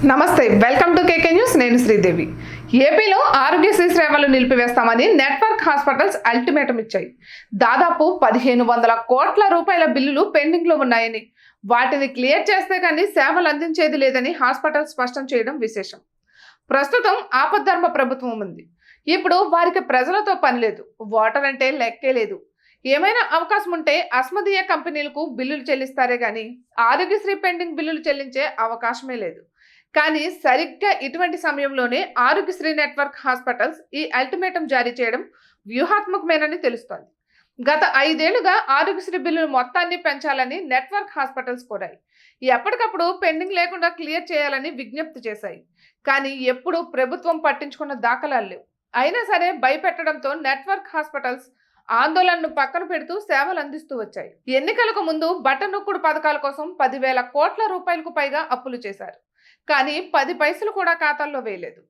నమస్తే, welcome to KK news. నేను శ్రీదేవి. ఏపీలో ఆరోగ్యశ్రీ సేవలు నిలిపివేస్తామని నెట్వర్క్ హాస్పిటల్స్ అల్టిమేటం ఇచ్చాయి. దాదాపు 1500 కోట్ల రూపాయల బిల్లులు పెండింగ్ లో ఉన్నాయని, వాటిని క్లియర్ చేస్తే కానీ సేవలు అందించేది లేదని హాస్పిటల్ స్పష్టం చేయడం విశేషం. ప్రస్తుతం ఆపద్ధర్మ ప్రభుత్వం ఉంది. ఇప్పుడు వారికి ప్రజలతో పని లేదు, ఓటర్ అంటే లెక్కే లేదు. ఏమైనా అవకాశం ఉంటే అస్మదీయ కంపెనీలకు బిల్లులు చెల్లిస్తారే గానీ ఆరోగ్యశ్రీ పెండింగ్ బిల్లులు చెల్లించే అవకాశమే లేదు. కానీ సరిగ్గా ఇటువంటి సమయంలోనే ఆరోగ్యశ్రీ నెట్వర్క్ హాస్పిటల్స్ ఈ అల్టిమేటం జారీ చేయడం వ్యూహాత్మకమేనని తెలుస్తోంది. గత 5 ఏళ్లుగా ఆరోగ్యశ్రీ బిల్లులు మొత్తాన్ని పెంచాలని నెట్వర్క్ హాస్పిటల్స్ కోరాయి. ఎప్పటికప్పుడు పెండింగ్ లేకుండా క్లియర్ చేయాలని విజ్ఞప్తి చేశాయి. కానీ ఎప్పుడూ ప్రభుత్వం పట్టించుకున్న దాఖలాలు లేవు. అయినా సరే భయపెట్టడంతో నెట్వర్క్ హాస్పిటల్స్ ఆందోళనను పక్కన పెడుతూ సేవలు అందిస్తూ వచ్చాయి. ఎన్నికలకు ముందు బట్టనొక్కుడు పథకాల కోసం 10,000 కోట్ల రూపాయలకు పైగా అప్పులు చేశారు. కానీ 10 పైసలు కూడా ఖాతాల్లో వేయలేదు.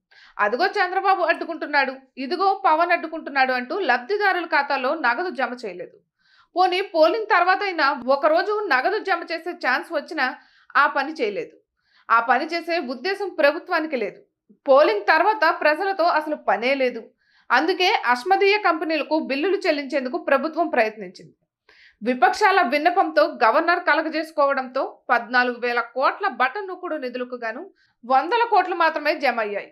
అదిగో చంద్రబాబు అడ్డుకుంటున్నాడు, ఇదిగో పవన్ అడ్డుకుంటున్నాడు అంటూ లబ్ధిదారుల ఖాతాల్లో నగదు జమ చేయలేదు. పోనీ పోలింగ్ తర్వాత అయినా ఒకరోజు నగదు జమ చేసే ఛాన్స్ వచ్చినా ఆ పని చేయలేదు. ఆ పని చేసే ఉద్దేశం ప్రభుత్వానికి లేదు. పోలింగ్ తర్వాత ప్రజలతో అసలు పనే లేదు. అందుకే అస్మదీయ కంపెనీలకు బిల్లులు చెల్లించేందుకు ప్రభుత్వం ప్రయత్నించింది. విపక్షాల విన్నపంతో గవర్నర్ కలగజేసుకోవడంతో 14,000 కోట్ల బటన్ నొక్కుడు నిధులకు గాను 100 కోట్లు మాత్రమే జమ అయ్యాయి.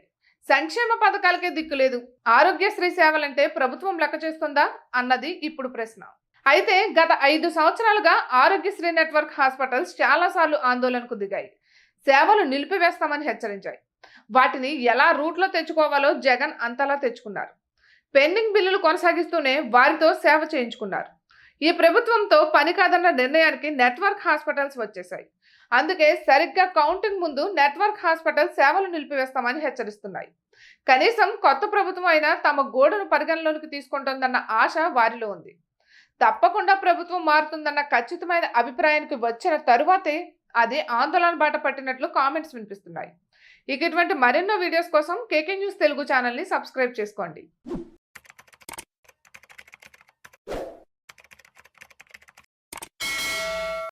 సంక్షేమ పథకాలకే దిక్కులేదు. ఆరోగ్యశ్రీ సేవలంటే ప్రభుత్వం లెక్క చేస్తుందా అన్నది ఇప్పుడు ప్రశ్న. అయితే గత 5 సంవత్సరాలుగా ఆరోగ్యశ్రీ నెట్వర్క్ హాస్పిటల్స్ చాలాసార్లు ఆందోళనకు దిగాయి. సేవలు నిలిపివేస్తామని హెచ్చరించాయి. వాటిని ఎలా రూట్లో తెచ్చుకోవాలో జగన్ అంతలా తెచ్చుకున్నారు. పెండింగ్ బిల్లులు కొనసాగిస్తూనే వారితో సేవ చేయించుకున్నారు. ఈ ప్రభుత్వంతో పని కాదన్న నిర్ణయానికి నెట్వర్క్ హాస్పిటల్స్ వచ్చేశాయి. అందుకే సరిగ్గా కౌంటింగ్ ముందు నెట్వర్క్ హాస్పిటల్ సేవలు నిలిపివేస్తామని హెచ్చరిస్తున్నాయి. కనీసం కొత్త ప్రభుత్వం అయినా తమ గోడును పరిగణలోకి తీసుకుంటుందన్న ఆశ వారిలో ఉంది. తప్పకుండా ప్రభుత్వం మారుతుందన్న ఖచ్చితమైన అభిప్రాయానికి వచ్చిన తరువాతే అది ఆందోళన బాట పట్టినట్లు కామెంట్స్ వినిపిస్తున్నాయి. ఇక ఇటువంటి మరెన్నో వీడియోస్ కోసం కేకే న్యూస్ తెలుగు ఛానల్ని సబ్స్క్రైబ్ చేసుకోండి.